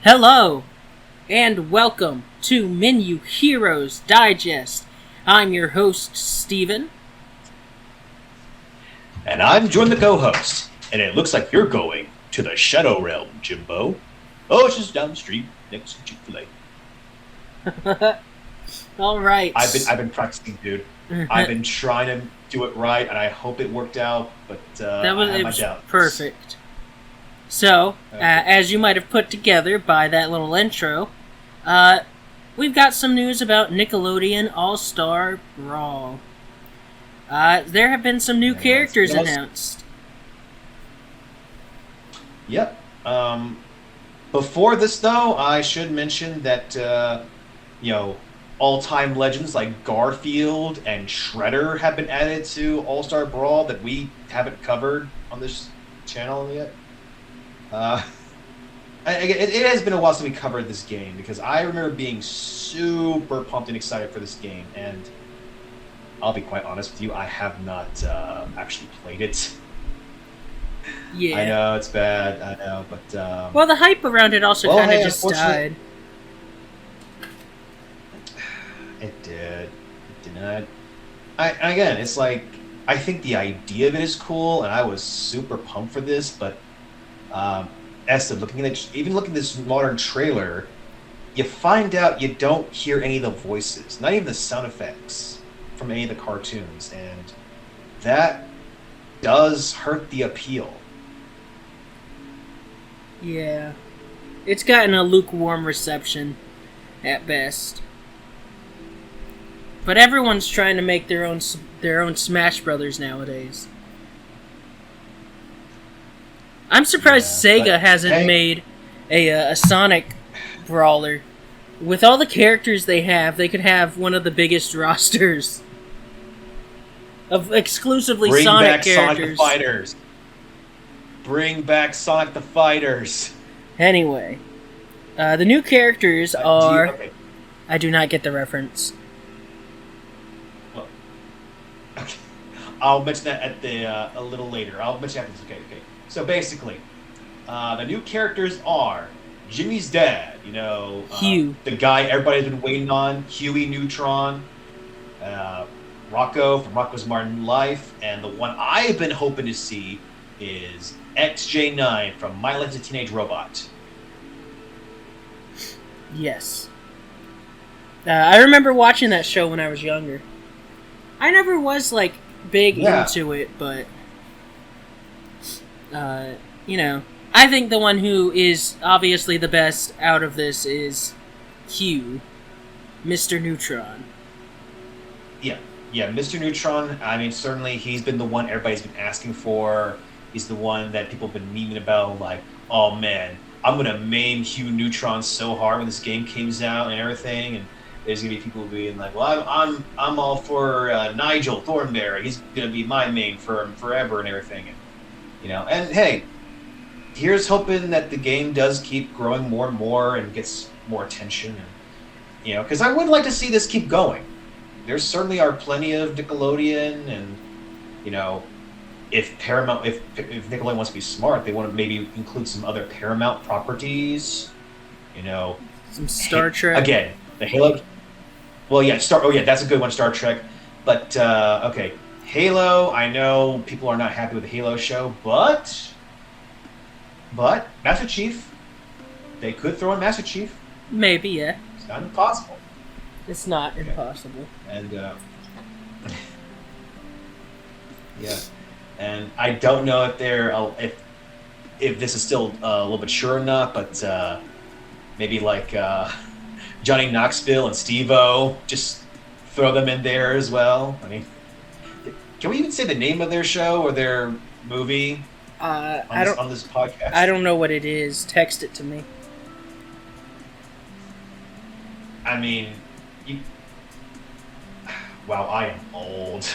Hello, and welcome to Menu Heroes Digest. I'm your host, Steven. And I'm Jordan, the co-host. And it looks like you're going to the Shadow Realm, Jimbo. Oh, it's just down the street next to Chick-fil-A. All right. I've been practicing, dude. I've been trying to do it right, and I hope it worked out. But I have my doubts. Perfect. So, as you might have put together by that little intro, we've got some news about Nickelodeon All-Star Brawl. There have been some new characters announced. Yep. Before this, though, I should mention that, all-time legends like Garfield and Shredder have been added to All-Star Brawl that we haven't covered on this channel yet. It has been a while since we covered this game because I remember being super pumped and excited for this game, and I'll be quite honest with you, I have not actually played it. Yeah, I know it's bad. I know, but well, the hype around it also kind of just died. It did. It did not. Again, it's like I think the idea of it is cool, and I was super pumped for this, but. Esther, looking at this modern trailer, you find out you don't hear any of the voices, not even the sound effects from any of the cartoons, and that does hurt the appeal. Yeah, it's gotten a lukewarm reception at best. But everyone's trying to make their own Smash Brothers nowadays. I'm surprised Sega hasn't made a Sonic brawler. With all the characters they have, they could have one of the biggest rosters of exclusively Sonic characters. Sonic the Fighters. Bring back Sonic the Fighters. Anyway, the new characters are... Okay. I do not get the reference. Well, okay. I'll mention that at a little later. I'll mention that. Okay. So basically, the new characters are Jimmy's dad, Hugh, the guy everybody's been waiting on, Huey Neutron, Rocco from Rocco's Modern Life, and the one I've been hoping to see is XJ9 from My Legend Teenage Robot. Yes. I remember watching that show when I was younger. I never was, big into it, but... I think the one who is obviously the best out of this is Hugh, Mr. Neutron. Yeah, Mr. Neutron, I mean, certainly he's been the one everybody's been asking for. He's the one that people have been memeing about, like, oh man, I'm going to maim Hugh Neutron so hard when this game comes out and everything, and there's going to be people being like, well, I'm all for Nigel Thornberry. He's going to be my main for forever and everything. And hey, here's hoping that the game does keep growing more and more and gets more attention. And, because I would like to see this keep going. There certainly are plenty of Nickelodeon, and if Paramount, if Nickelodeon wants to be smart, they want to maybe include some other Paramount properties. Some Star Trek again. The Halo. Well, yeah, that's a good one, Star Trek. But okay. Halo, I know people are not happy with the Halo show, but Master Chief, they could throw in Master Chief. Maybe, yeah. It's not impossible. It's not impossible. And yeah, and I don't know if they're if this is still a little bit sure or not, but maybe Johnny Knoxville and Steve-O, just throw them in there as well. I mean. Can we even say the name of their show or their movie on this podcast? I don't know what it is. Text it to me. I mean, wow, I am old.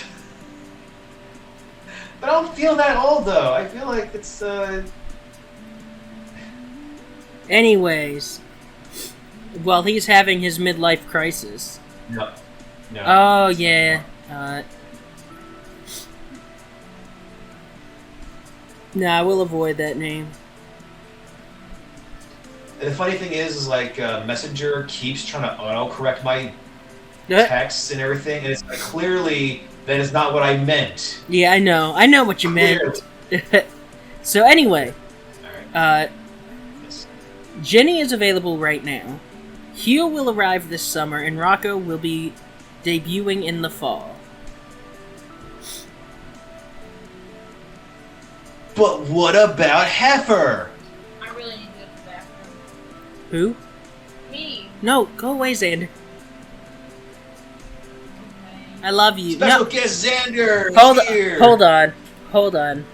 But I don't feel that old, though. I feel like it's... Anyways, well, he's having his midlife crisis. No. Oh, yeah. Nah, we'll avoid that name. And the funny thing is like Messenger keeps trying to auto-correct my texts and everything, and it's like, clearly that is not what I meant. Yeah, I know what you meant. So anyway, Yes. Jenny is available right now. Hugh will arrive this summer, and Rocco will be debuting in the fall. But what about Heifer? I really need to go to the bathroom. Who? Me. No, go away, Xander. Okay. I love you. Special No. guest Xander Hold here. Hold on.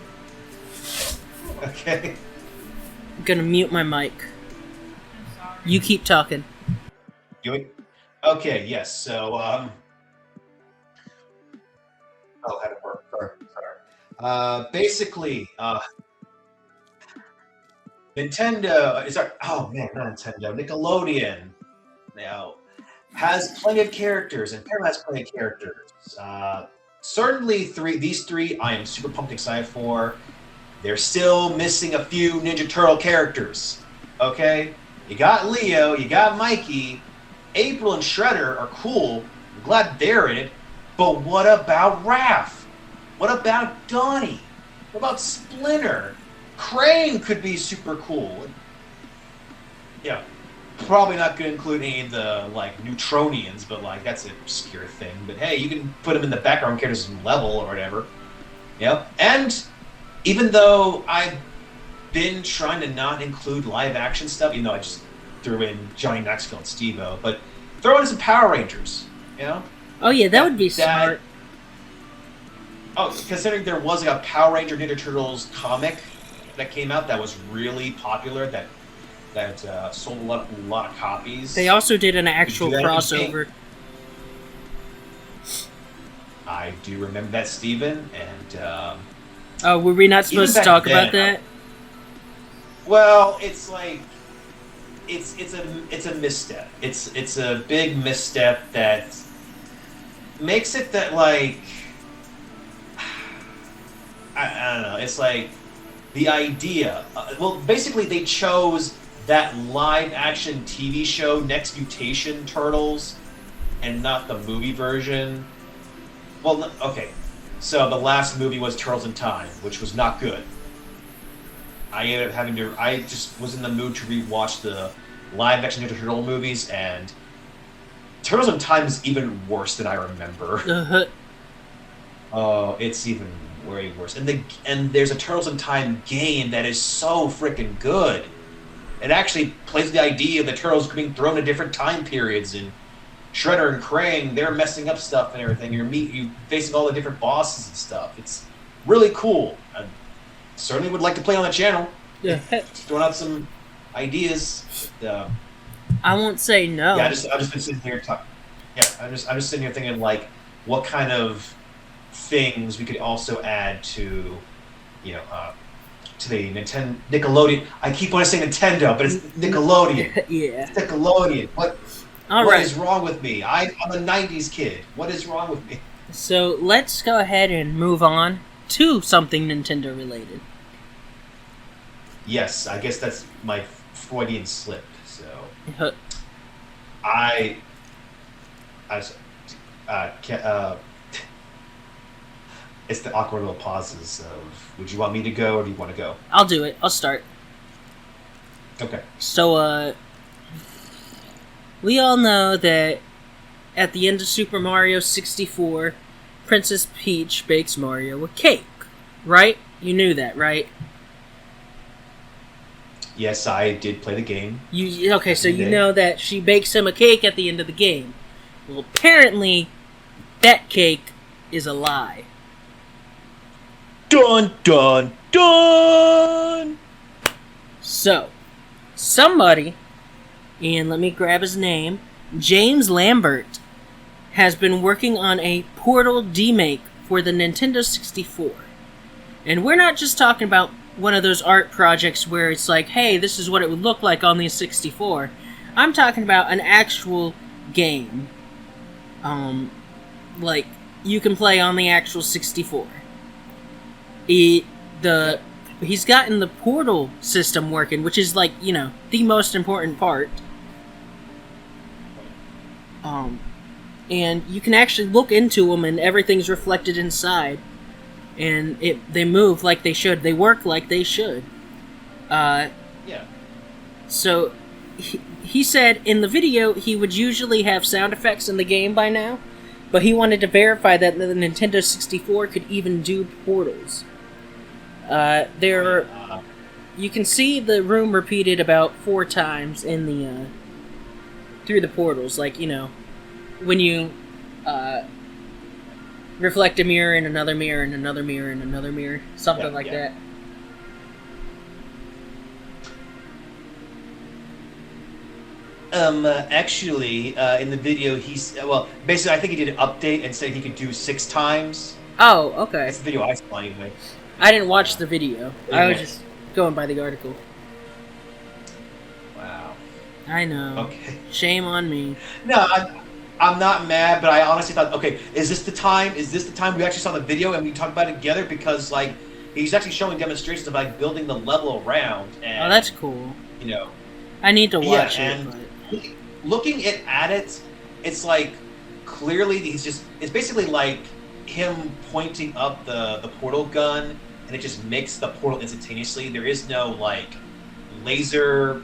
Okay. I'm gonna mute my mic. I'm sorry. You keep talking. Okay. Yes. So oh, how to work? Sorry. Basically, Nintendo is our. Oh man, not Nintendo. Nickelodeon now has plenty of characters, and Paramount has plenty of characters. Certainly, these three I am super pumped and excited for. They're still missing a few Ninja Turtle characters. Okay, you got Leo, you got Mikey, April and Shredder are cool. I'm glad they're in it. But what about Raph? What about Donnie? What about Splinter? Crane could be super cool. Yeah, probably not going to include any of the like Neutronians, but like that's an obscure thing. But hey, you can put them in the background characters level or whatever. Yep. And even though I've been trying to not include live action stuff, even though I just threw in Johnny Knoxville and Steve-O, but throw in some Power Rangers, you know? Oh yeah, that would be smart. Oh, considering there was like a Power Ranger Ninja Turtles comic that came out that was really popular, that sold a lot of copies. They also did an actual Do that crossover. I do remember that, Steven, and Oh, were we not supposed to back talk then, about that? well, it's like it's a misstep. It's a big misstep that makes it that like I don't know. It's like the idea. Well, basically, they chose that live-action TV show, Next Mutation Turtles, and not the movie version. Well, okay. So the last movie was Turtles in Time, which was not good. I ended up having to. I just was in the mood to rewatch the live-action Ninja Turtle movies, and Turtles in Time is even worse than I remember. Oh, it's even way worse. And there's a Turtles in Time game that is so freaking good. It actually plays the idea of the turtles being thrown to different time periods, and Shredder and Krang, they're messing up stuff and everything. You facing all the different bosses and stuff. It's really cool. I certainly would like to play on the channel. Yeah. Throwing out some ideas. I won't say no. Yeah, I've just been sitting here talking. Yeah, I'm just sitting here thinking like, what kind of things we could also add to, to the Nickelodeon. I keep wanting to say Nintendo, but it's Nickelodeon. Yeah. It's Nickelodeon. What Alright. is wrong with me? I'm a 90s kid. What is wrong with me? So let's go ahead and move on to something Nintendo related. Yes, I guess that's my Freudian slip. So Huh. it's the awkward little pauses of, would you want me to go or do you want to go? I'll do it. I'll start. Okay. So, we all know that at the end of Super Mario 64, Princess Peach bakes Mario a cake, right? You knew that, right? Yes, I did play the game. Okay, so you know that she bakes him a cake at the end of the game. Well, apparently, that cake is a lie. Dun, dun, dun! So, somebody, and let me grab his name, James Lambert, has been working on a Portal demake for the Nintendo 64. And we're not just talking about one of those art projects where it's like, hey, this is what it would look like on the 64. I'm talking about an actual game. Like, you can play on the actual 64. The he's gotten the portal system working, which is like, the most important part. And you can actually look into them, and everything's reflected inside, and they move like they should. They work like they should. Yeah. So he said in the video he would usually have sound effects in the game by now, but he wanted to verify that the Nintendo 64 could even do portals. You can see the room repeated about 4 times in the through the portals, like, when you reflect a mirror in another mirror and another mirror and another mirror, something like that. Actually, in the video, basically, I think he did an update and said he could do 6 times. Oh, okay. That's the video I saw anyway. I didn't watch the video. I was just going by the article. Wow. I know. Okay. Shame on me. No, I'm not mad, but I honestly thought, okay, is this the time? Is this the time we actually saw the video and we talked about it together? Because, like, he's actually showing demonstrations of, like, building the level around. And, oh, that's cool. I need to watch it. But... looking at it, it's like, clearly it's basically like him pointing up the portal gun, and it just makes the portal instantaneously. There is no, like, laser,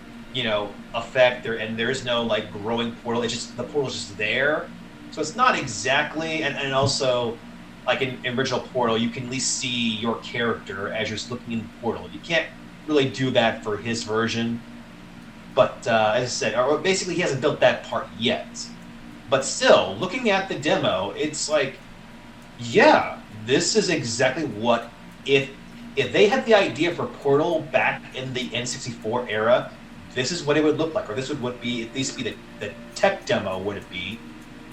effect, and there is no, like, growing portal. It's just, the portal's just there. So it's not exactly, and also, like, in original Portal, you can at least see your character as you're looking in the portal. You can't really do that for his version. But, as I said, or basically he hasn't built that part yet. But still, looking at the demo, it's like, yeah, this is exactly what, if they had the idea for Portal back in the N64 era, this is what it would look like, or this would be, at least be the tech demo would it be,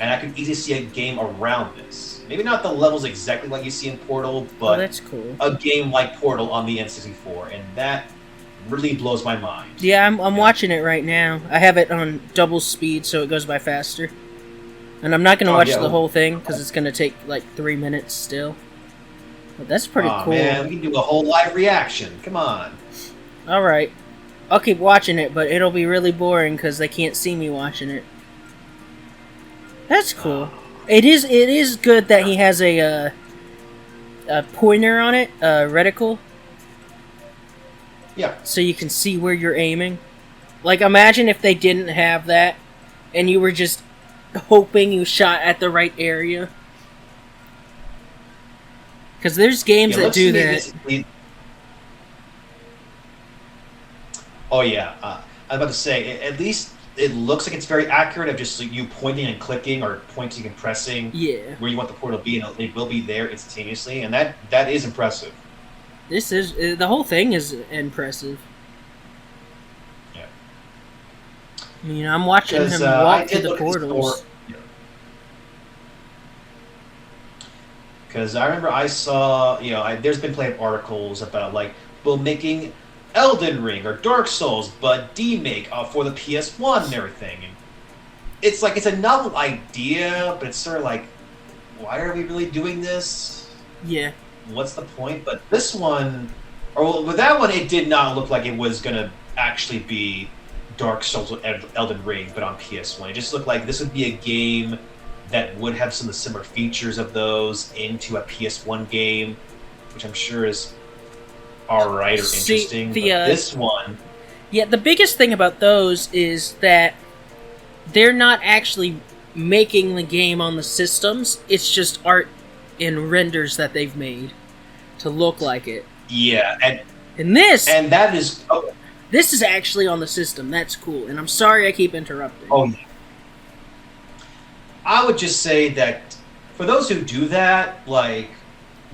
and I could easily see a game around this. Maybe not the levels exactly like you see in Portal, but that's cool. A game like Portal on the N64, and that really blows my mind. Yeah, I'm watching it right now. I have it on double speed, so it goes by faster. And I'm not going to watch the whole thing, because it's going to take, like, 3 minutes still. But that's pretty cool. Man, we can do a whole live reaction. Come on. Alright. I'll keep watching it, but it'll be really boring, because they can't see me watching it. That's cool. It is good that he has a pointer on it, a reticle. Yeah. So you can see where you're aiming. Like, imagine if they didn't have that, and you were just hoping you shot at the right area. Because there's games that do that. Oh yeah, I was about to say, at least it looks like it's very accurate of just you pointing and clicking, or pointing and pressing where you want the portal to be, and it will be there instantaneously, and that is impressive. This is, the whole thing is impressive. Yeah. I'm watching him walk to the portals. Because I remember I saw, there's been plenty of articles about, like, making Elden Ring or Dark Souls, but demake for the PS1 and everything. And it's like, it's a novel idea, but it's sort of like, why are we really doing this? Yeah. What's the point? But this one, with that one, it did not look like it was going to actually be Dark Souls or Elden Ring, but on PS1. It just looked like this would be a game that would have some of the similar features of those into a PS1 game, which I'm sure is alright or interesting. But this one... Yeah, the biggest thing about those is that they're not actually making the game on the systems. It's just art and renders that they've made to look like it. Yeah, and that is... Oh. This is actually on the system. That's cool. And I'm sorry I keep interrupting. Oh, yeah. I would just say that for those who do that, like,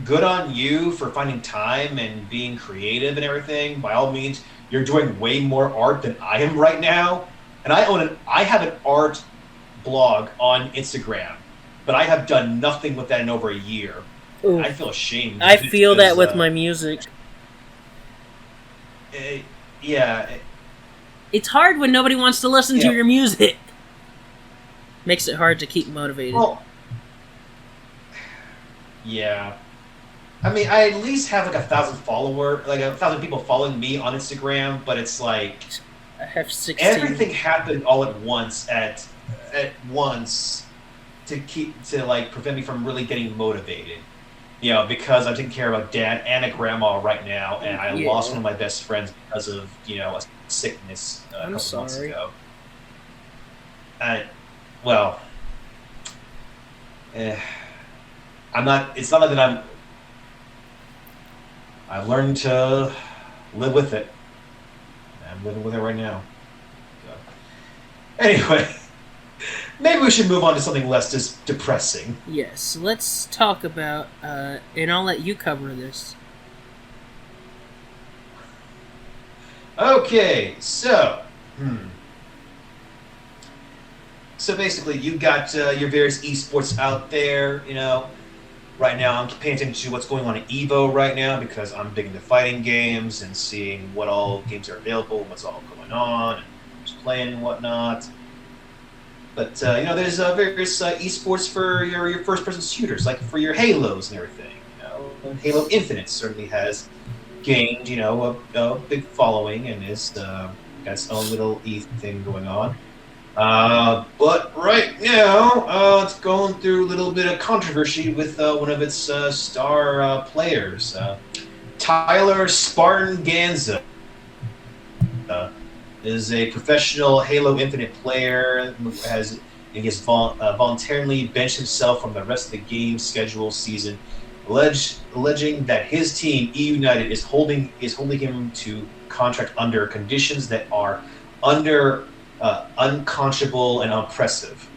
good on you for finding time and being creative and everything. By all means, you're doing way more art than I am right now. And I have an art blog on Instagram, but I have done nothing with that in over a year. I feel ashamed. I feel that with my music. Yeah. It's hard when nobody wants to listen to your music. Makes it hard to keep motivated. Well, yeah. I mean, I at least have like 1,000 people following me on Instagram, but it's like I have 16. everything happened all at once to like prevent me from really getting motivated. Because I'm taking care of a dad and a grandma right now, and I lost one of my best friends because of a sickness a couple months ago. Well, I'm not. It's not like that. I've learned to live with it. I'm living with it right now. So, anyway. Maybe we should move on to something less depressing. Yes, let's talk about, and I'll let you cover this. Okay, so, So basically, you got your various esports out there, Right now, I'm paying attention to what's going on in EVO right now because I'm big into fighting games and seeing what all games are available, what's all going on, and who's playing and whatnot. But there's various esports for your first-person shooters, like for your Halos and everything. And Halo Infinite certainly has gained a big following and is got its own little thing going on. But right now, it's going through a little bit of controversy with one of its star players, Tyler Spartan Ganza. Is a professional Halo Infinite player who has voluntarily benched himself from the rest of the game schedule season, alleging that his team, E United, is holding him to contract under conditions that are unconscionable and oppressive.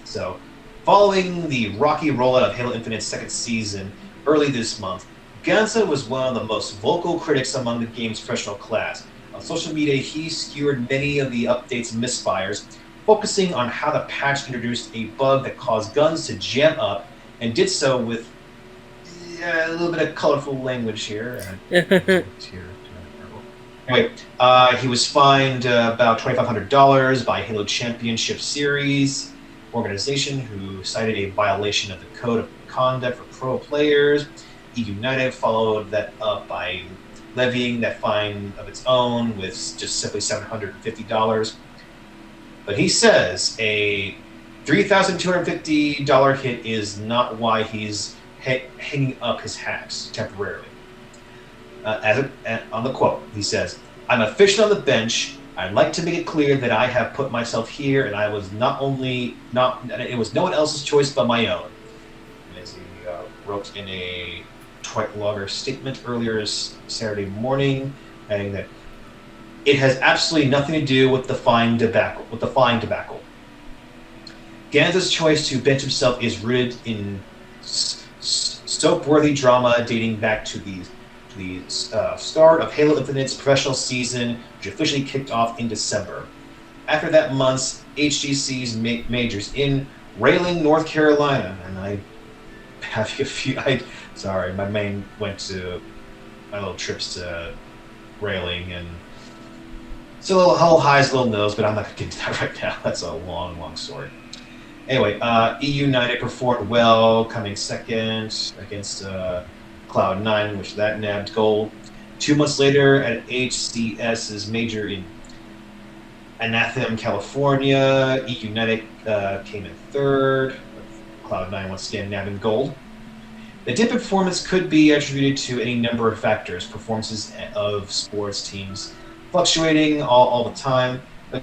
So, following the rocky rollout of Halo Infinite's second season early this month, Ganza was one of the most vocal critics among the game's professional class. On social media, he skewered many of the update's misfires, focusing on how the patch introduced a bug that caused guns to jam up, and did so with a little bit of colorful language here. Anyway, he was fined about $2,500 by Halo Championship Series organization, who cited a violation of the code of conduct for pro players. E United followed that up by levying that fine of its own with just simply $750. But he says a $3,250 hit is not why he's hanging up his hats temporarily. On the quote, he says, "I'm officially on the bench. I'd like to make it clear that I have put myself here, and it was no one else's choice but my own." And as he wrote in a Twite Logger statement earlier Saturday morning, adding that it has absolutely nothing to do with the fine debacle. Ganza's choice to bench himself is rooted in soap-worthy drama dating back to the start of Halo Infinite's professional season, which officially kicked off in December. After that month's HGC's majors in Rayling, North Carolina, and I have a few. Sorry, my main went to my little trips to Rayling, and it's a little highs, a little lows, but I'm not going to get into that right now. That's a long, long story. Anyway, E United performed well, coming second against Cloud9, which that nabbed gold. 2 months later, at HCS's major in Anathema, California, E United came in third. Cloud9 once again nabbing gold. The dip in performance could be attributed to any number of factors. Performances of sports teams fluctuating all the time. But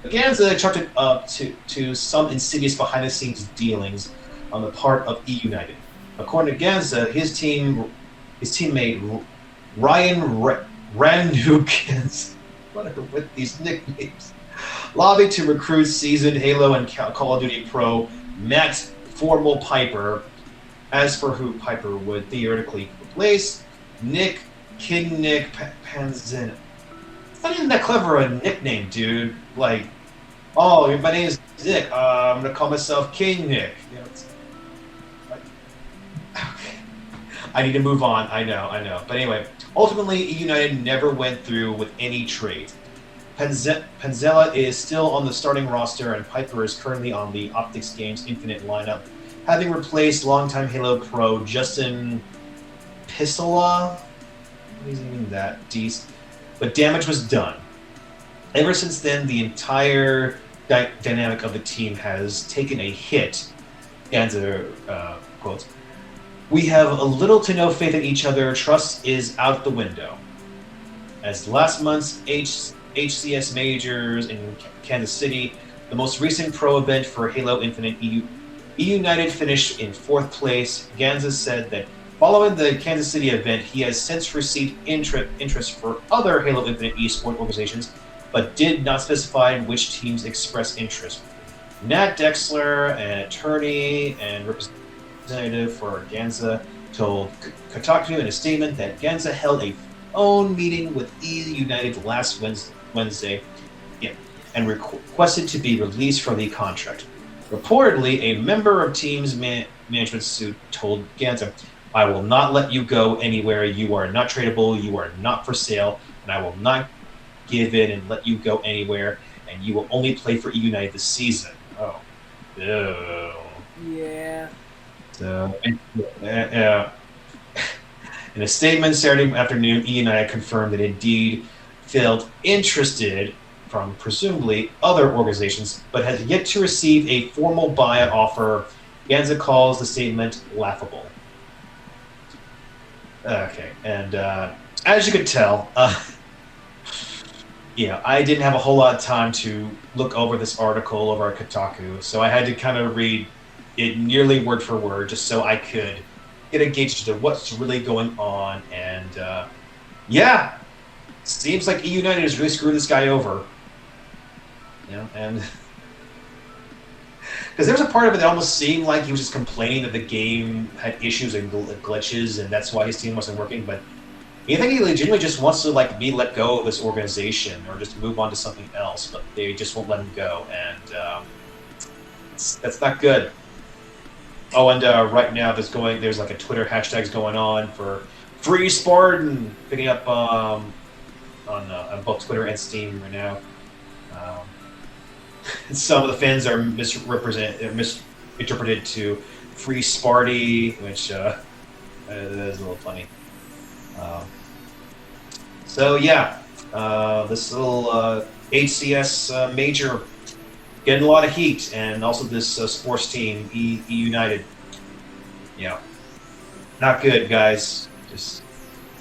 Ganza chalked it up to some insidious behind-the-scenes dealings on the part of E United. According to Ganza, his teammate Ryan Randukins, what are with these nicknames, lobbied to recruit seasoned Halo and Call of Duty pro Matt Formal Piper. As for who Piper would theoretically replace, King Nick Panzin. It's not even that clever a nickname, dude. Like, oh, my name is Nick. I'm gonna call myself King Nick. Okay. I need to move on. I know. But anyway, ultimately, E United never went through with any trade. Panzella is still on the starting roster, and Piper is currently on the Optics Games Infinite lineup, having replaced longtime Halo pro Justin Pistola. What is even that? Dece. But damage was done. Ever since then, the entire dynamic of the team has taken a hit. Ganza quotes, "We have a little to no faith in each other. Trust is out the window. As last month's HCS majors in Kansas City, the most recent pro event for Halo Infinite, E United finished in 4th place. Ganza said that following the Kansas City event, he has since received interest for other Halo Infinite eSport organizations, but did not specify which teams expressed interest. Nat Dexler, an attorney and representative for Ganza, told Kotaku in a statement that Ganza held a phone meeting with E United last Wednesday and requested to be released from the contract. Reportedly, a member of team's management suit told Ganza, "I will not let you go anywhere. You are not tradable. You are not for sale, and I will not give in and let you go anywhere, and you will only play for E United this season." Oh. Ew. Yeah. So, in a statement Saturday afternoon, E United confirmed that indeed felt interested from presumably other organizations, but has yet to receive a formal buyout offer. Ganza calls the statement laughable. Okay, and as you could tell, I didn't have a whole lot of time to look over this article over at Kotaku, so I had to kind of read it nearly word for word just so I could get a gauge to what's really going on. And seems like E United has really screwed this guy over. And because there was a part of it that almost seemed like he was just complaining that the game had issues and glitches, and that's why his team wasn't working. But I think he legitimately just wants to be let go of this organization or just move on to something else, but they just won't let him go, and that's not good. Oh, and right now there's like a Twitter hashtags going on for Free Spartan, picking up on both Twitter and Steam right now. Some of the fans are misinterpreted to Free Sparty, which that is a little funny. This little HCS major getting a lot of heat, and also this sports team, E United. Not good, guys. Just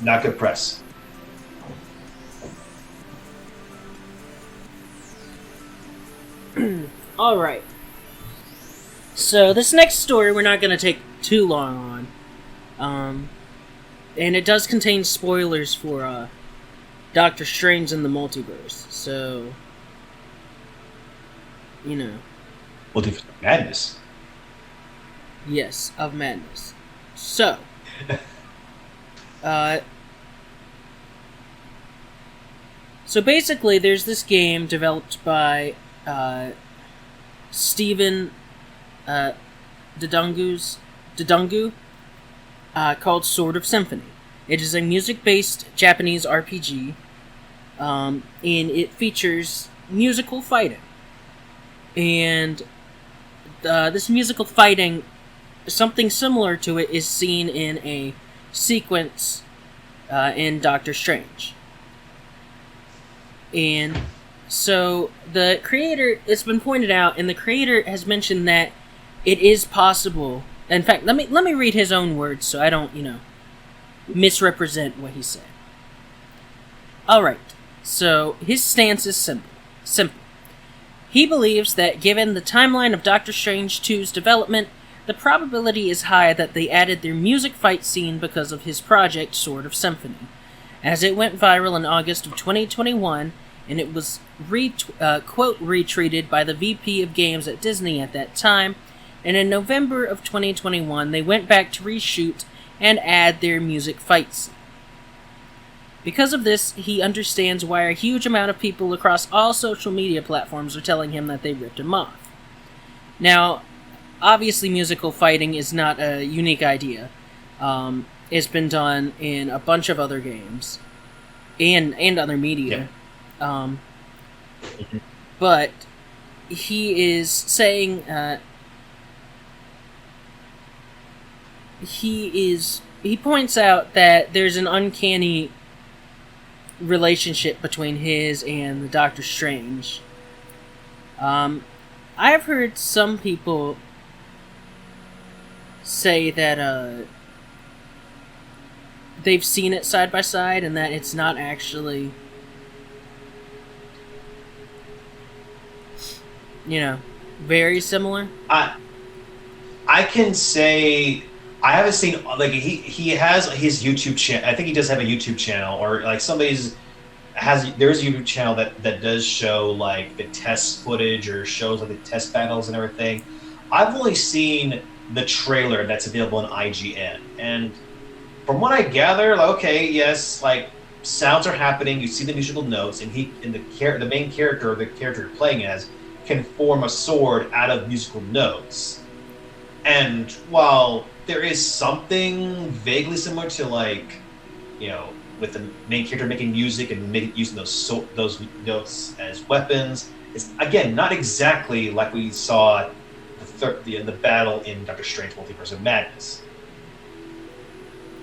not good press. All right. So this next story we're not going to take too long on, and it does contain spoilers for Doctor Strange in the Multiverse. So, Multiverse of Madness. Yes, of Madness. So, so basically, there's this game developed by Stephen Dedungu called Sword of Symphony. It is a music-based Japanese RPG, and it features musical fighting. And this musical fighting, something similar to it, is seen in a sequence in Doctor Strange. And so the creator, it's been pointed out, and the creator has mentioned that it is possible. In fact, let me read his own words so I don't, misrepresent what he said. Alright, so his stance is simple. He believes that given the timeline of Doctor Strange 2's development, the probability is high that they added their music fight scene because of his project Sword of Symphony, as it went viral in August of 2021, and it was quote retweeted by the VP of Games at Disney at that time, and in November of 2021 they went back to reshoot and add their music fight scene. Because of this, he understands why a huge amount of people across all social media platforms are telling him that they ripped him off. Now, obviously musical fighting is not a unique idea. It's been done in a bunch of other games and other media. Yeah. But he is saying he is he points out that there's an uncanny relationship between his and the Doctor Strange. I've heard some people say that they've seen it side by side and that it's not actually, very similar. I can say I haven't seen, like, he has his YouTube channel. I think he does have a YouTube channel, or like there's a YouTube channel that does show like the test footage or shows like the test battles and everything. I've only seen the trailer that's available on IGN, and from what I gather, like, okay, yes, like sounds are happening. You see the musical notes, and the main character, the character you're playing as, can form a sword out of musical notes. And while there is something vaguely similar to, like, with the main character making music and using those notes as weapons, it's again not exactly like we saw the battle in Doctor Strange: Multiverse of Madness.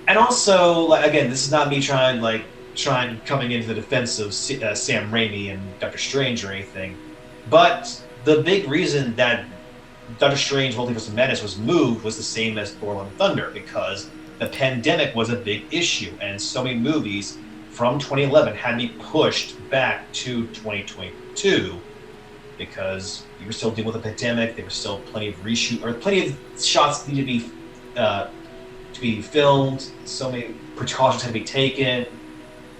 And also, like, again, this is not me coming into the defense of Sam Raimi and Doctor Strange or anything, but the big reason that Doctor Strange: Multiverse of Madness was moved was the same as Thor: Love and Thunder, because the pandemic was a big issue, and so many movies from 2011 had to be pushed back to 2022 because we were still dealing with the pandemic. There was still plenty of shots that needed to be filmed. So many precautions had to be taken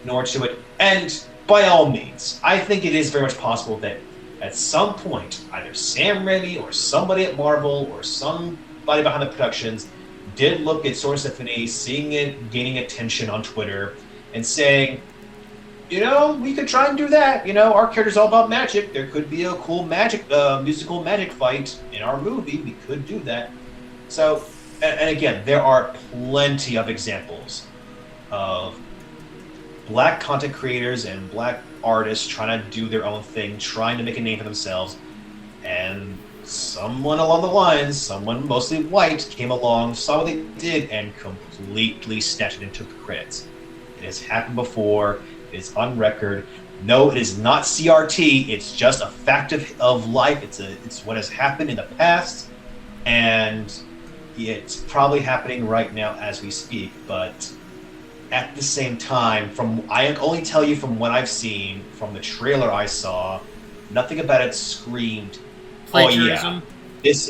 in order to it. And by all means, I think it is very much possible that at some point, either Sam Raimi or somebody at Marvel or somebody behind the productions did look at Sword Symphony, seeing it gaining attention on Twitter, and saying, we could try and do that. Our character's all about magic. There could be a cool musical magic fight in our movie. We could do that. So, and again, there are plenty of examples of black content creators and black artists trying to do their own thing, trying to make a name for themselves, and someone along the lines, someone mostly white, came along, saw what they did, and completely snatched it and took the credits. It has happened before. It is on record. No, it is not CRT. It's just a fact of life. It's what has happened in the past, and it's probably happening right now as we speak. But at the same time, I can only tell you from what I've seen, from the trailer I saw, nothing about it screamed plagiarism. This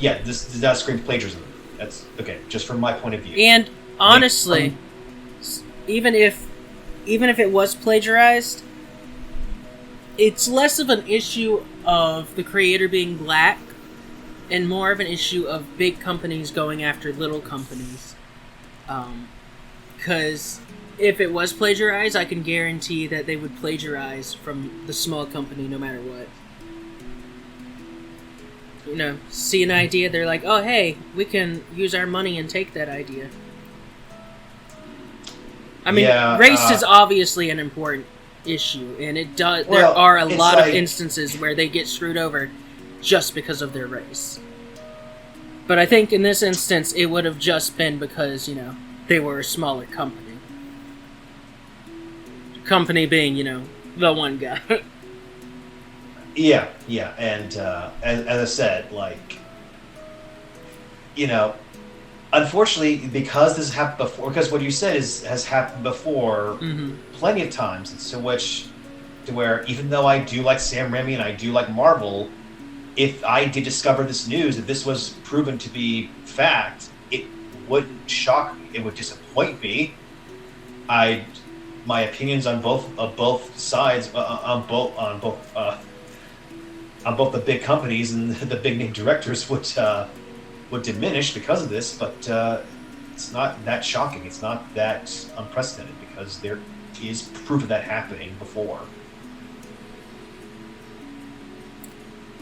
does not scream plagiarism. That's okay, just from my point of view. And honestly, even if it was plagiarized, it's less of an issue of the creator being black and more of an issue of big companies going after little companies. Because if it was plagiarized, I can guarantee that they would plagiarize from the small company no matter what. See an idea, they're like, oh, hey, we can use our money and take that idea. I mean, race is obviously an important issue, and it does. There are a lot of instances where they get screwed over just because of their race. But I think in this instance, it would have just been because, they were a smaller company. Company being, the one guy. Yeah, and as I said, like, unfortunately, because this happened before, because what you said has happened before plenty of times, to where even though I do like Sam Raimi and I do like Marvel, if I did discover this news, if this was proven to be fact, it wouldn't shock me. It would disappoint me. My opinions on both sides, on both the big companies and the big name directors would diminish because of this, but it's not that shocking. It's not that unprecedented because there is proof of that happening before.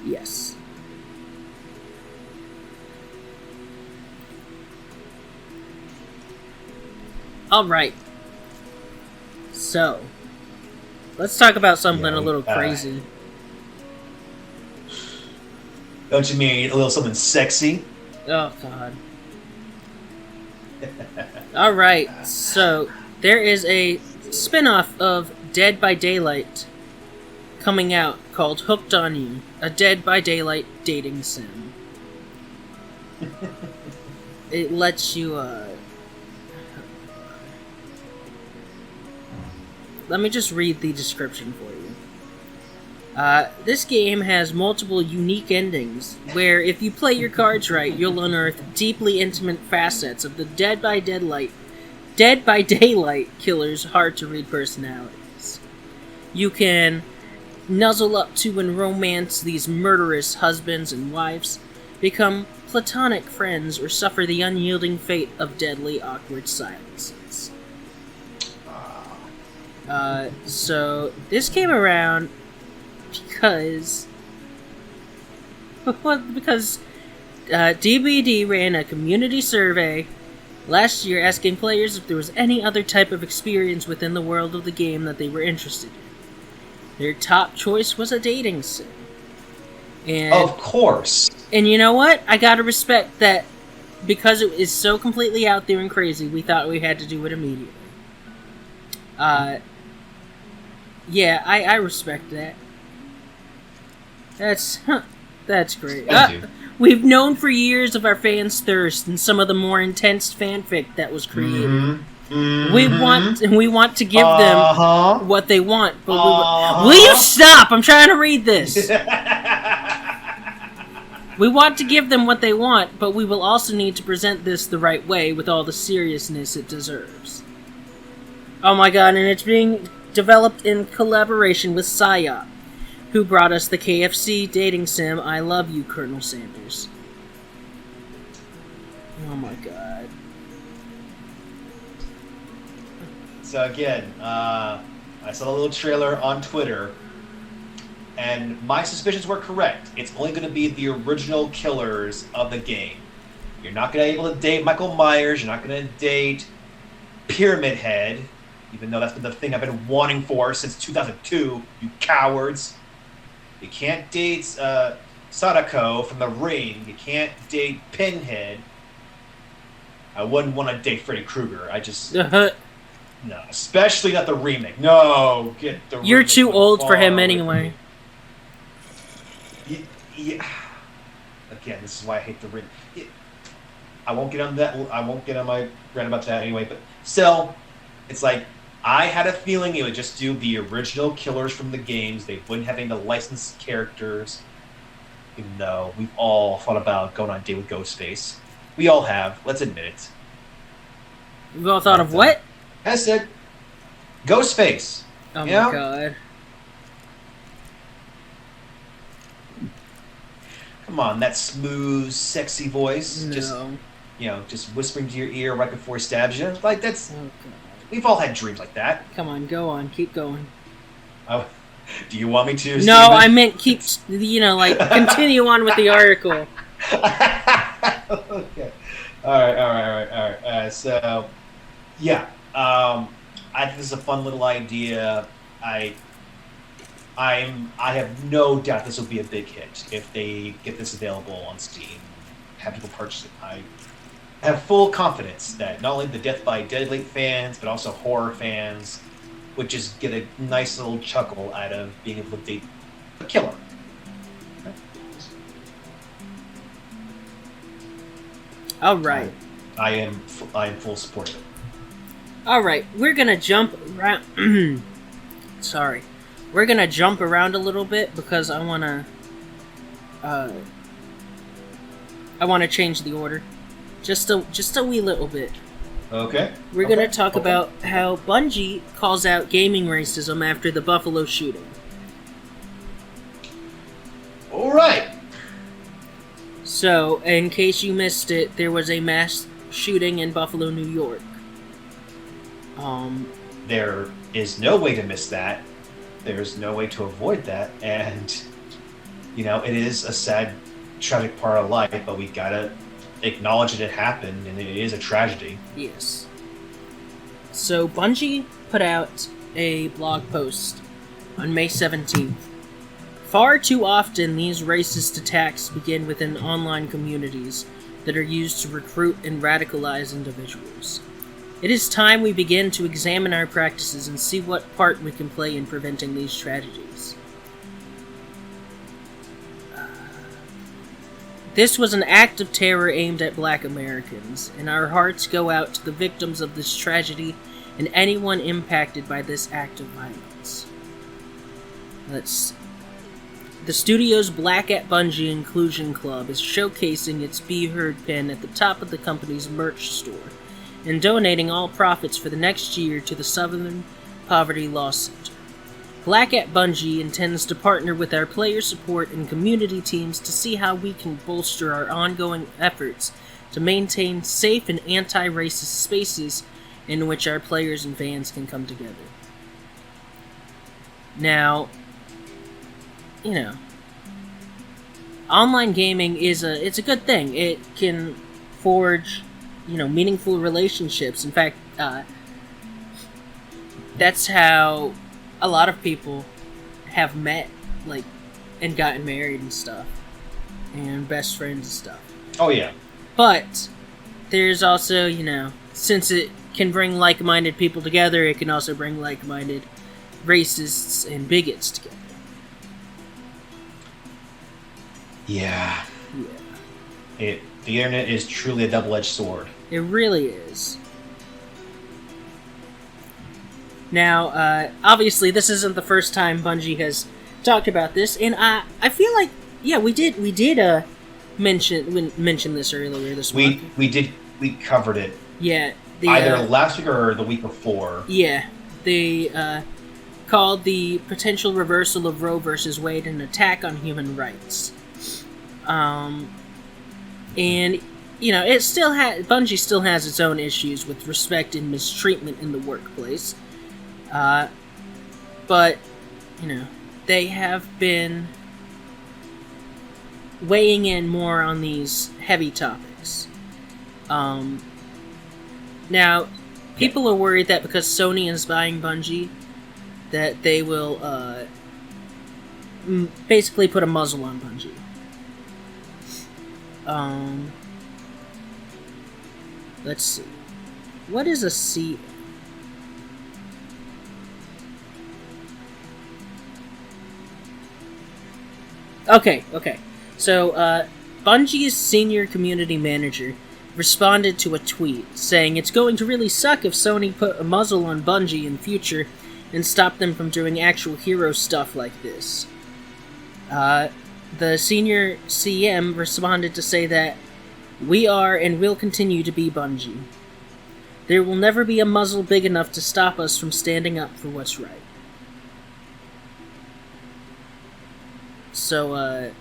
Yes. Alright. So, let's talk about something a little crazy. Don't you mean a little something sexy? Oh, God. Alright, so there is a spin-off of Dead by Daylight coming out called Hooked on You, a Dead by Daylight dating sim. It lets you, let me just read the description for you. This game has multiple unique endings, where if you play your cards right, you'll unearth deeply intimate facets of the Dead by Daylight killer's hard-to-read personalities. You can nuzzle up to and romance these murderous husbands and wives, become platonic friends, or suffer the unyielding fate of deadly, awkward silences. So this came around because DBD ran a community survey last year asking players if there was any other type of experience within the world of the game that they were interested in. Their top choice was a dating sim. And, of course. And you know what? I gotta respect that because it is so completely out there and crazy, we thought we had to do it immediately. Yeah, I respect that. That's great. We've known for years of our fans' thirst and some of the more intense fanfic that was created. Mm-hmm. We want to give them what they want, but will you stop? I'm trying to read this. We want to give them what they want, but we will also need to present this the right way with all the seriousness it deserves. Oh my god, and it's being developed in collaboration with PsyOp, who brought us the KFC Dating Sim I Love You, Colonel Sanders. Oh my god. So again, I saw a little trailer on Twitter, and my suspicions were correct. It's only going to be the original killers of the game. You're not going to be able to date Michael Myers. You're not going to date Pyramid Head, even though that's been the thing I've been wanting for since 2002, you cowards. You can't date Sadako from The Ring. You can't date Pinhead. I wouldn't want to date Freddy Krueger. I just... No, especially not the remake. No, get the remake. You're too old for him anyway. Yeah. Again, this is why I hate the remake. I won't get on that. I won't get on my rant about that anyway. But still, it's like I had a feeling it would just do the original killers from the games. They wouldn't have any of the licensed characters. Even though we've all thought about going on a date with Ghostface. We all have. Let's admit it. We've all thought of what? I said, Ghostface. Oh my god. Come on, that smooth, sexy voice. No. Just whispering to your ear right before he stabs you. Like, that's... Oh god. We've all had dreams like that. Come on, go on. Keep going. Oh, do you want me to? No, Steven? I meant keep, continue on with the article. Okay. All right. So, yeah. I think this is a fun little idea. I have no doubt this will be a big hit if they get this available on Steam, have people purchase it. I have full confidence that not only the Death by Daylight fans, but also horror fans would just get a nice little chuckle out of being able to date a killer. All right. I am full support of it. All right, we're gonna jump around. Sorry, we're gonna jump around a little bit because I wanna change the order, just a wee little bit. Okay. We're gonna talk about how Bungie calls out gaming racism after the Buffalo shooting. All right. So, in case you missed it, there was a mass shooting in Buffalo, New York. There is no way to miss that. There's no way to avoid that, and it is a sad, tragic part of life. But we gotta acknowledge that it happened, and it is a tragedy. Yes. So Bungie put out a blog post on May 17th. Far too often, these racist attacks begin within online communities, that are used to recruit and radicalize individuals. It is time we begin to examine our practices and see what part we can play in preventing these tragedies. This was an act of terror aimed at Black Americans, and our hearts go out to the victims of this tragedy and anyone impacted by this act of violence. The studio's Black at Bungie Inclusion Club is showcasing its Be Heard pin at the top of the company's merch store and donating all profits for the next year to the Southern Poverty Law Center. Black at Bungie intends to partner with our player support and community teams to see how we can bolster our ongoing efforts to maintain safe and anti-racist spaces in which our players and fans can come together. Now, online gaming it's a good thing. It can forge, meaningful relationships. In fact, that's how a lot of people have met, and gotten married and stuff, and best friends and stuff. Oh yeah. But there's also, since it can bring like-minded people together, it can also bring like-minded racists and bigots together. Yeah. The internet is truly a double-edged sword. It really is. Now, obviously, this isn't the first time Bungie has talked about this, and I feel like, we did mention this earlier this month. We covered it. Yeah. Either last week or the week before. Yeah. They called the potential reversal of Roe versus Wade an attack on human rights. And it still Bungie still has its own issues with respect and mistreatment in the workplace. But they have been weighing in more on these heavy topics. Now, people are worried that because Sony is buying Bungie, that they will basically put a muzzle on Bungie. Let's see. What is a C? Okay. So, Bungie's senior community manager responded to a tweet saying it's going to really suck if Sony put a muzzle on Bungie in future and stop them from doing actual hero stuff like this. The senior CM responded to say that we are and will continue to be Bungie. There will never be a muzzle big enough to stop us from standing up for what's right. So,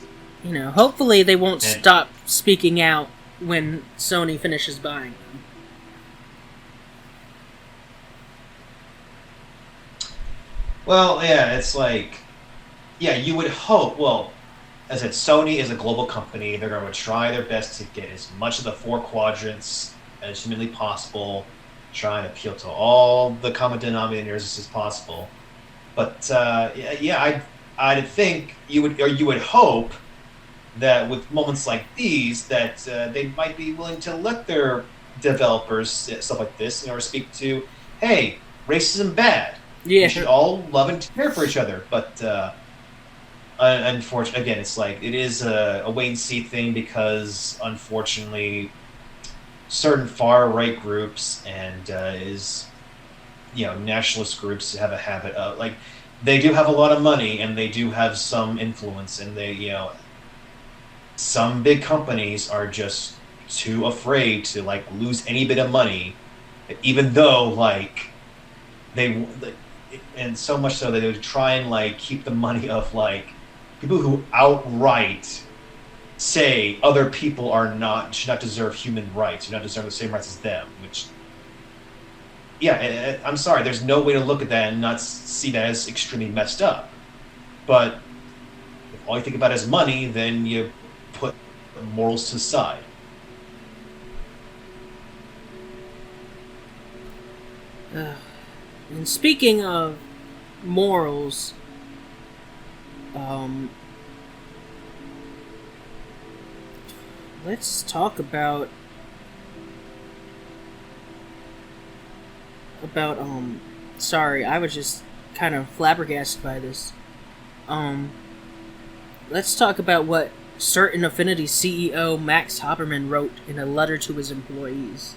hopefully they won't stop speaking out when Sony finishes buying them. Well, yeah, it's you would hope, as I said, Sony is a global company. They're going to try their best to get as much of the four quadrants as humanly possible, try and appeal to all the common denominators as possible. But, I'd think you would hope that with moments like these that they might be willing to let their developers stuff like this speak to, hey, racism bad. Yeah. We should all love and care for each other. But unfortunately, again, it's it is a wait and see thing because unfortunately, certain far right groups and nationalist groups have a habit of they do have a lot of money and they do have some influence and they some big companies are just too afraid to lose any bit of money, even though they and so much so that they would try and keep the money of people who outright say other people should not deserve human rights, should not deserve the same rights as them, which I'm sorry, there's no way to look at that and not see that as extremely messed up. But if all you think about is money, then you put morals to the side. And speaking of morals, let's talk about sorry, I was just kind of flabbergasted by this. Let's talk about what Certain Affinity CEO Max Hopperman wrote in a letter to his employees.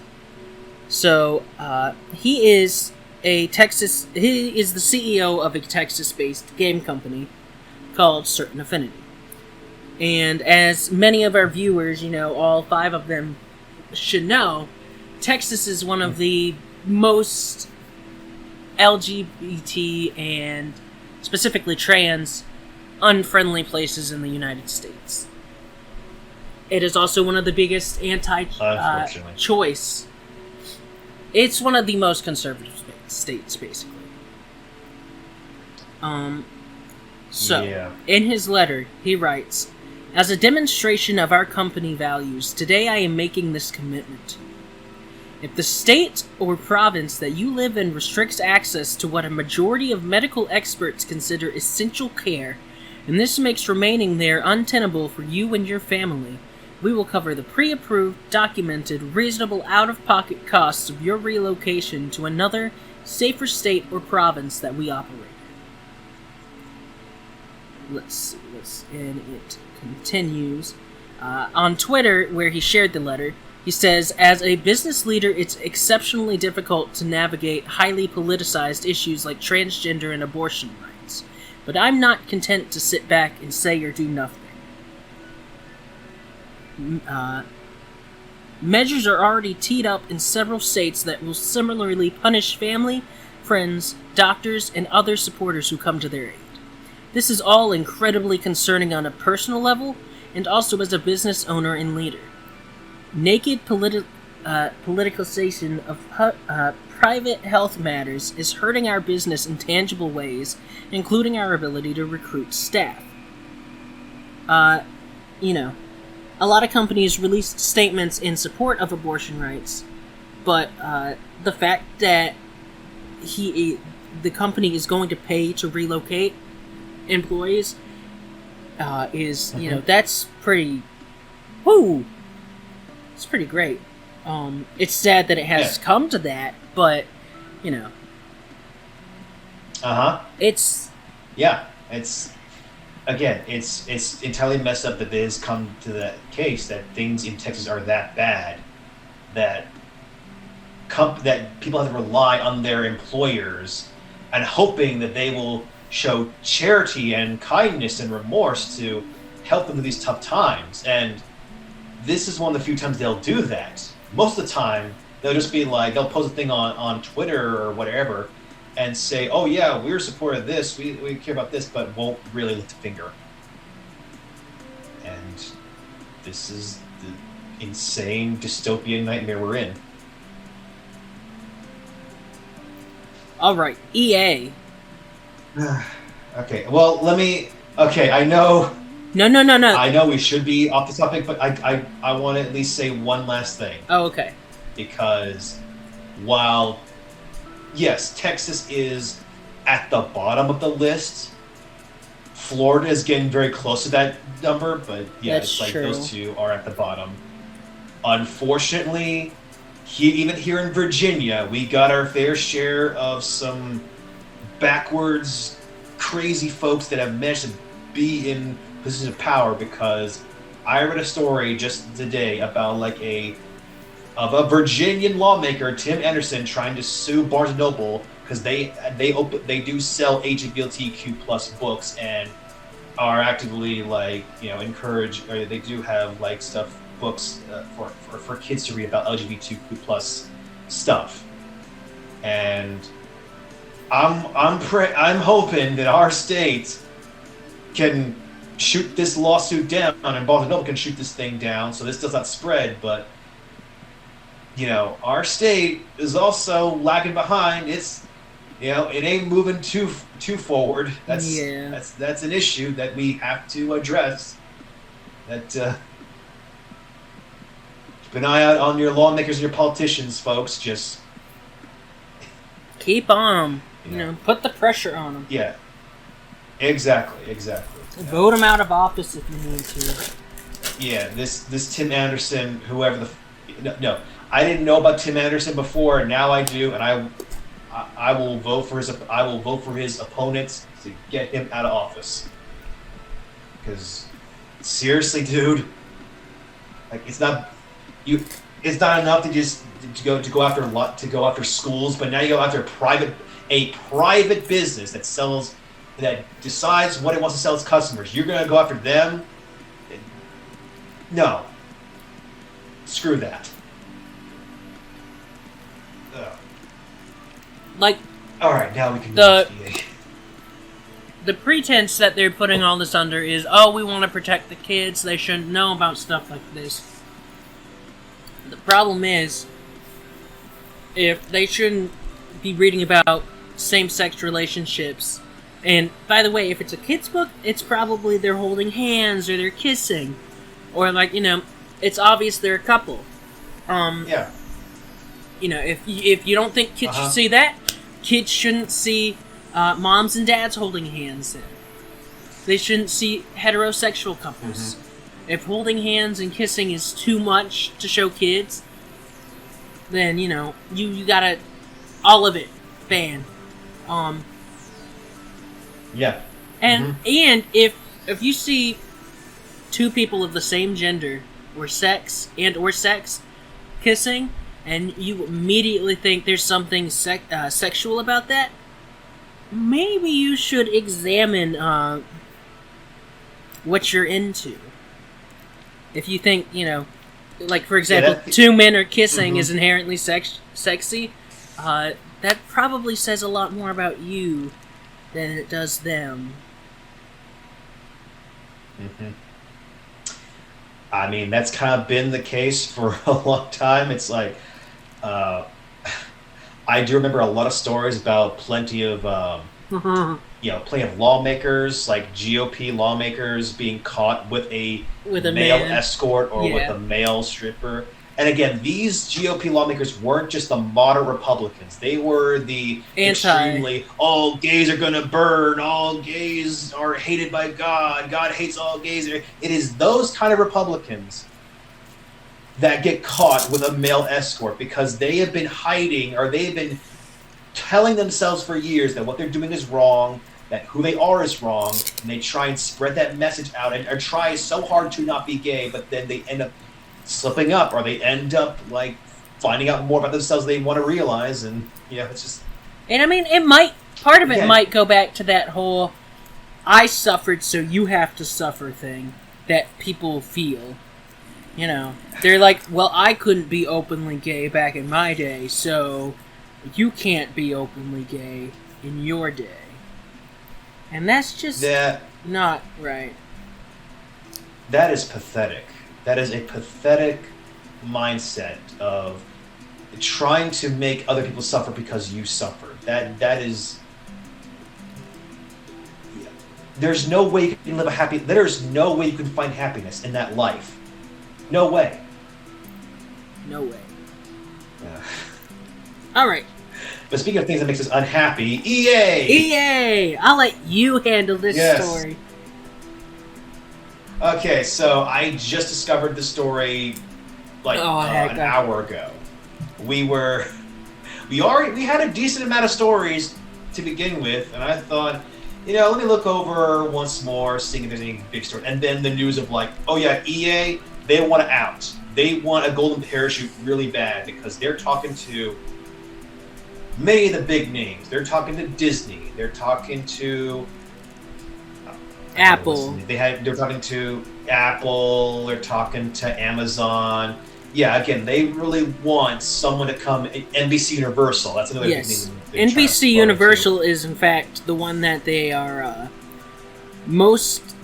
So, he is the CEO of a Texas-based game company called Certain Affinity. And as many of our viewers, all 5 of them should know, Texas is one of the most LGBT and specifically trans unfriendly places in the United States. It is also one of the biggest anti-choice. It's one of the most conservative states, basically. In his letter, he writes, "As a demonstration of our company values, today I am making this commitment. If the state or province that you live in restricts access to what a majority of medical experts consider essential care, and this makes remaining there untenable for you and your family, we will cover the pre-approved, documented, reasonable out-of-pocket costs of your relocation to another, safer state or province that we operate in." Let's see, and it continues. On Twitter, where he shared the letter, he says, "As a business leader, it's exceptionally difficult to navigate highly politicized issues like transgender and abortion rights. But I'm not content to sit back and say or do nothing. Measures are already teed up in several states that will similarly punish family, friends, doctors, and other supporters who come to their aid. This is all incredibly concerning on a personal level, and also as a business owner and leader. Naked politicalization of private health matters is hurting our business in tangible ways, including our ability to recruit staff." A lot of companies released statements in support of abortion rights, but the fact that the company is going to pay to relocate employees is, that's pretty, it's pretty great. It's sad that it has come to that, but, it's... Yeah, it's entirely messed up that it has come to that case, that things in Texas are that bad, that people have to rely on their employers and hoping that they will show charity and kindness and remorse to help them through these tough times. And this is one of the few times they'll do that. Most of the time, they'll just be like, they'll post a thing on Twitter or whatever and say, "Oh yeah, we're supportive of this, we care about this," but won't really lift a finger. And this is the insane dystopian nightmare we're in. Alright, EA. Okay, well, I know... No. I know we should be off the topic, but I want to at least say one last thing. Oh, okay. Because while, yes, Texas is at the bottom of the list, Florida is getting very close to that number, but yeah, That's it's like true. Those two are at the bottom. Unfortunately, even here in Virginia, we got our fair share of some backwards, crazy folks that have managed to be in positions of power, because I read a story just today about a Virginian lawmaker, Tim Anderson, trying to sue Barnes & Noble because they do sell LGBTQ plus books and are actively encourage, or they do have books for kids to read about LGBTQ plus stuff. And I'm hoping that our state can shoot this lawsuit down, and Barnes & Noble can shoot this thing down so this does not spread. But our state is also lagging behind. It's it ain't moving too forward. That's an issue that we have to address. That keep an eye out on your lawmakers and your politicians, folks. Just keep on them. Put the pressure on them. Yeah. Exactly. Vote them out of office if you need to. Yeah, this Tim Anderson, whoever no, I didn't know about Tim Anderson before, and now I do, and I will vote for his opponents to get him out of office. Because seriously, dude, like it's not enough to just to go after schools, but now you go after a private business that decides what it wants to sell its customers. You're gonna go after them. No. Screw that. Ugh. Like, all right, now we can the pretense that they're putting all this under is, oh, we want to protect the kids, they shouldn't know about stuff like this. The problem is, if they shouldn't be reading about same-sex relationships, and by the way, if it's a kid's book, it's probably they're holding hands or they're kissing. Or, like, it's obvious they're a couple. Yeah. If you don't think kids should see that, kids shouldn't see moms and dads holding hands then. They shouldn't see heterosexual couples. If holding hands and kissing is too much to show kids, then, you gotta... all of it. Ban. Yeah. And if you see... two people of the same gender or sex kissing, and you immediately think there's something sexual about that, maybe you should examine what you're into. If you think, like, for example, two men are kissing is inherently sexy, that probably says a lot more about you than it does them. I mean, that's kind of been the case for a long time. It's like, I do remember a lot of stories about plenty of lawmakers, like GOP lawmakers, being caught with a male escort or with a male stripper. And again, these GOP lawmakers weren't just the moderate Republicans. They were the extremely, all gays are going to burn, all gays are hated by God, God hates all gays. It is those kind of Republicans that get caught with a male escort because they have been hiding, or they have been telling themselves for years that what they're doing is wrong, that who they are is wrong, and they try and spread that message out and try so hard to not be gay, but then they end up slipping up, or they end up like finding out more about themselves than they want to realize, and it's just. And I mean, part of it might go back to that whole "I suffered, so you have to suffer" thing that people feel. They're like, well, I couldn't be openly gay back in my day, so you can't be openly gay in your day, and that's just not right. That is pathetic. That is a pathetic mindset of trying to make other people suffer because you suffered. That is. There's no way you can live a happy. There's no way you can find happiness in that life. No way. No way. All right. But speaking of things that makes us unhappy, EA. I'll let you handle this story. Okay, so I just discovered the story an hour ago. We had a decent amount of stories to begin with, and I thought, let me look over once more, seeing if there's any big story. And then the news of EA, they want to out. They want a golden parachute really bad because they're talking to many of the big names. They're talking to Disney. They're talking to Apple. They're talking to Apple. They're talking to Amazon. Yeah, again, they really want someone to come. NBC Universal. That's another big name. NBC Universal is, in fact, the one that they are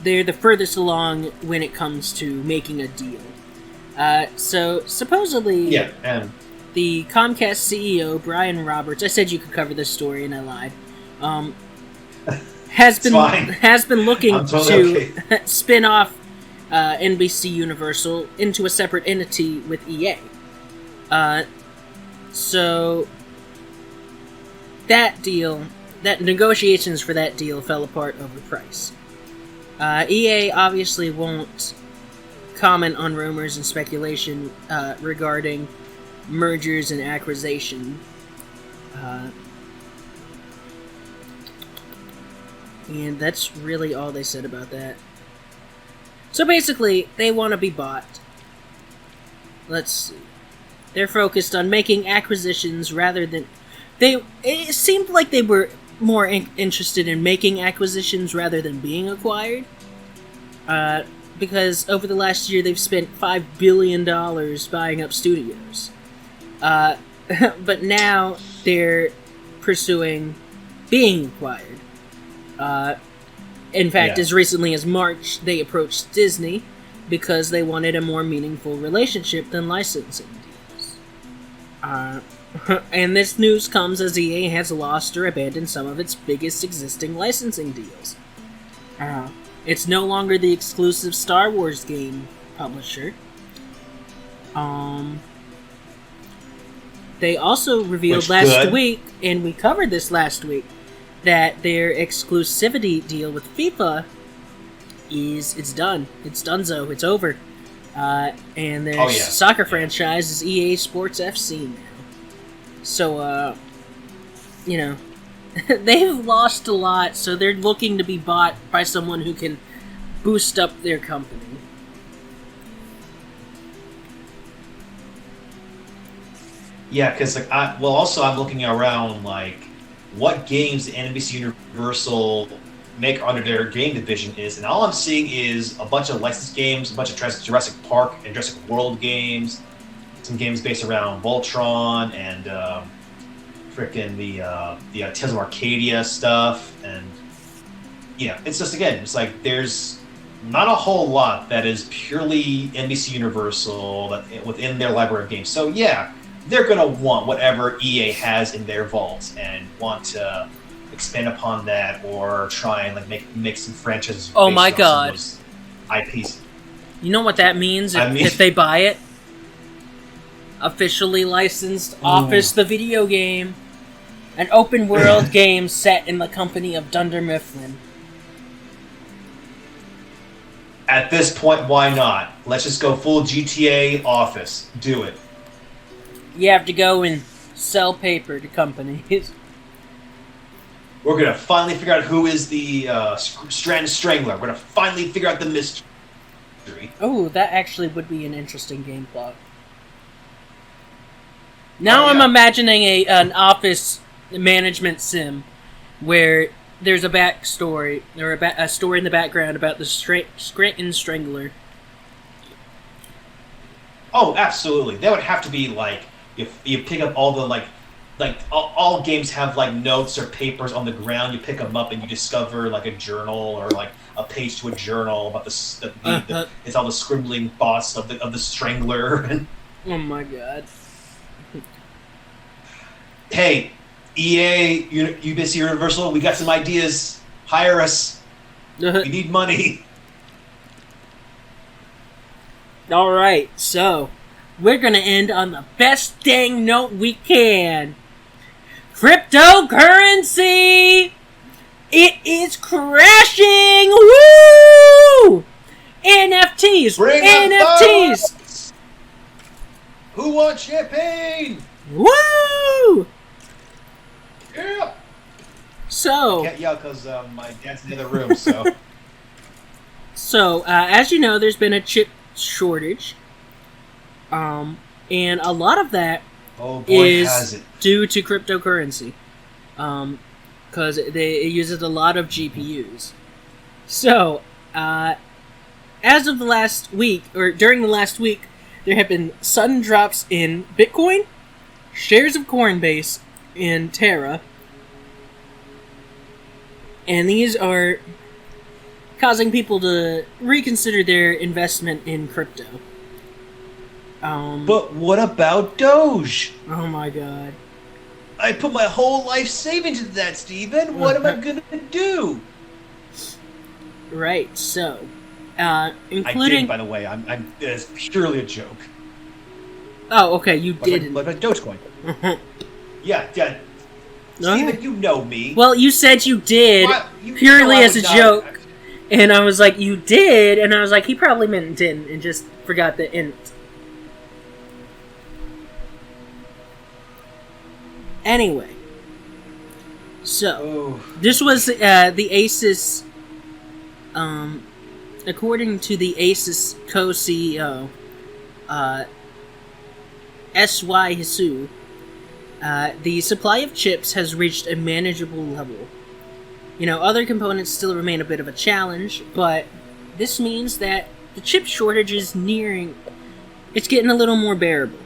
they're the furthest along when it comes to making a deal. So, supposedly, the Comcast CEO, Brian Roberts, I said you could cover this story and I lied, has been looking to spin off NBC Universal into a separate entity with EA. So that negotiations for that deal fell apart over price. EA obviously won't comment on rumors and speculation regarding mergers and acquisition. And that's really all they said about that. So basically, they want to be bought. Let's see. They're focused on making acquisitions rather than... It seemed like they were more interested in making acquisitions rather than being acquired. Because over the last year, they've spent $5 billion buying up studios. But now they're pursuing being acquired. In fact, as recently as March, they approached Disney because they wanted a more meaningful relationship than licensing deals. And this news comes as EA has lost or abandoned some of its biggest existing licensing deals. It's no longer the exclusive Star Wars game publisher. They also revealed last week, and we covered this last week, that their exclusivity deal with FIFA it's done. It's donezo. It's over. And their soccer franchise is EA Sports FC now. So, they've lost a lot, so they're looking to be bought by someone who can boost up their company. Yeah, because also I'm looking around what games NBC Universal make under their game division is, and all I'm seeing is a bunch of licensed games, a bunch of Jurassic Park and Jurassic World games, some games based around Voltron and the Tales of Arcadia stuff, and it's just it's like there's not a whole lot that is purely NBC Universal within their library of games. So they're gonna want whatever EA has in their vaults and want to expand upon that or try and make some franchises. Oh my god! IPs. You know what that means if they buy it? Officially licensed Office the video game, an open world game set in the company of Dunder Mifflin. At this point, why not? Let's just go full GTA Office. Do it. You have to go and sell paper to companies. We're going to finally figure out who is the Strangler. We're going to finally figure out the mystery. Oh, that actually would be an interesting game plot. Now I'm imagining an office management sim where there's a backstory, or a story in the background about the Scranton Strangler. Oh, absolutely. That would have to be if you pick up all the all games have notes or papers on the ground. You pick them up and you discover a journal or a page to a journal about it's all the scribbling thoughts of the Strangler. Oh my god! Hey, EA, UBC Universal, we got some ideas. Hire us. We need money. All right, so we're going to end on the best dang note we can. Cryptocurrency! It is crashing! Woo! NFTs! Bring NFTs! Who wants champagne? Woo! Yeah! So... I can't yell because my dad's in the other room, so... So, as you know, there's been a chip shortage. And a lot of that is due to cryptocurrency. Because it uses a lot of GPUs. So, as of the last week, or during the last week, there have been sudden drops in Bitcoin, shares of Coinbase, and Terra. And these are causing people to reconsider their investment in crypto. But what about Doge? Oh my god. I put my whole life savings into that, Steven. What am I gonna do? Right, so, including... I did, by the way. It's purely a joke. Oh, okay, you didn't. Like Dogecoin. Yeah. Steven, you know me. Well, you said you did, purely as a joke. And I was like, you did? And I was like, he probably meant didn't and just forgot the int. Anyway. So, this was the Asus, according to the Asus co-CEO, S.Y. Hisu, the supply of chips has reached a manageable level. You know, other components still remain a bit of a challenge, but this means that the chip shortage is it's getting a little more bearable.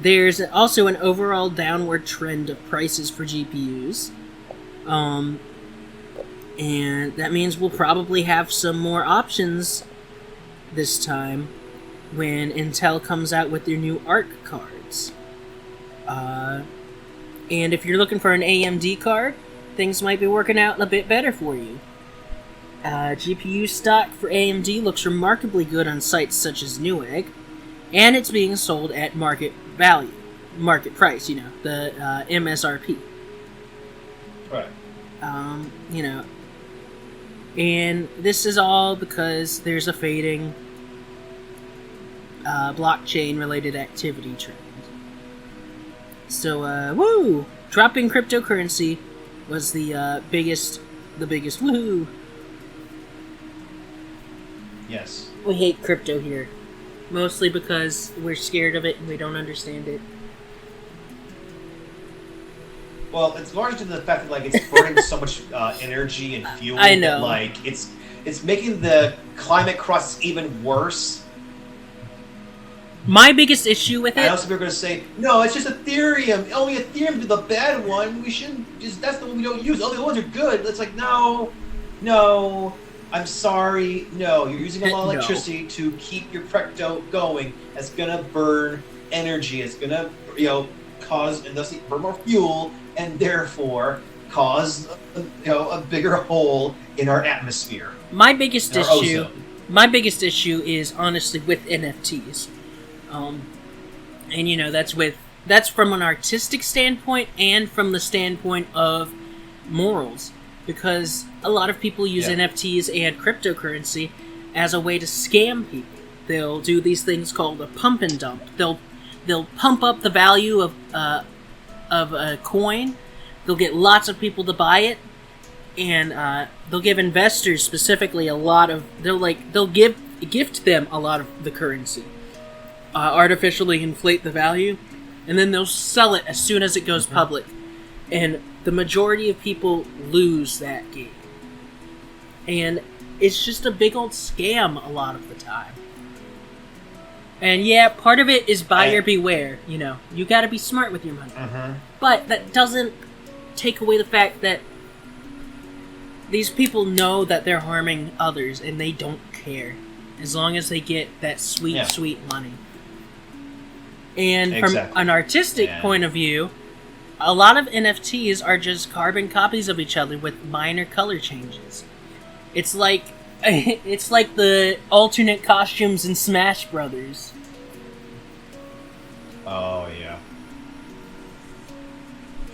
There's also an overall downward trend of prices for GPUs. And that means we'll probably have some more options this time when Intel comes out with their new ARC cards. And if you're looking for an AMD card, things might be working out a bit better for you. GPU stock for AMD looks remarkably good on sites such as Newegg, and it's being sold at market price, you know, the MSRP. Right. You know, and this is all because there's a fading blockchain-related activity trend. So, woo! Dropping cryptocurrency was the biggest woohoo! Yes. We hate crypto here. Mostly because we're scared of it and we don't understand it. Well, it's largely to the fact that like it's burning so much energy and fuel. I know. That, like it's making the climate crisis even worse. My biggest issue with it. I know some people are going to say, "No, it's just Ethereum. Only Ethereum is the bad one. We shouldn't. That's the one we don't use. All the other ones are good." It's like, no. I'm sorry. No, you're using a lot of electricity to keep your crypto going. That's gonna burn energy. It's gonna, cause and thus burn more fuel, and therefore cause a bigger hole in our atmosphere. My biggest issue is honestly with NFTs, and that's from an artistic standpoint and from the standpoint of morals. Because a lot of people use NFTs and cryptocurrency as a way to scam people. They'll do these things called a pump and dump. They'll pump up the value of a coin. They'll get lots of people to buy it, and they'll give investors specifically a lot of. They'll gift them a lot of the currency, artificially inflate the value, and then they'll sell it as soon as it goes public. And the majority of people lose that game. And it's just a big old scam a lot of the time. And yeah, part of it is buyer beware. You gotta be smart with your money. But that doesn't take away the fact that these people know that they're harming others and they don't care. As long as they get that sweet, sweet money. And from an artistic point of view, a lot of NFTs are just carbon copies of each other with minor color changes. It's like the alternate costumes in Smash Brothers. Oh yeah.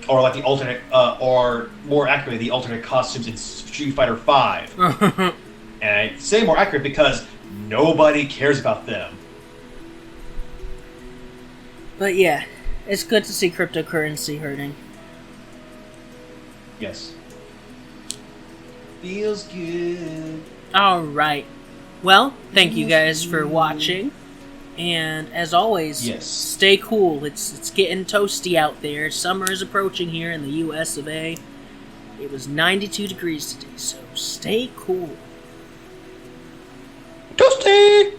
Or like the alternate, or more accurately, the alternate costumes in Street Fighter V. And I say more accurate because nobody cares about them. But yeah. It's good to see cryptocurrency hurting. Yes. Feels good. Alright. Well, thank you guys for watching. And as always, stay cool. It's getting toasty out there. Summer is approaching here in the US of A. It was 92 degrees today, so stay cool. Toasty!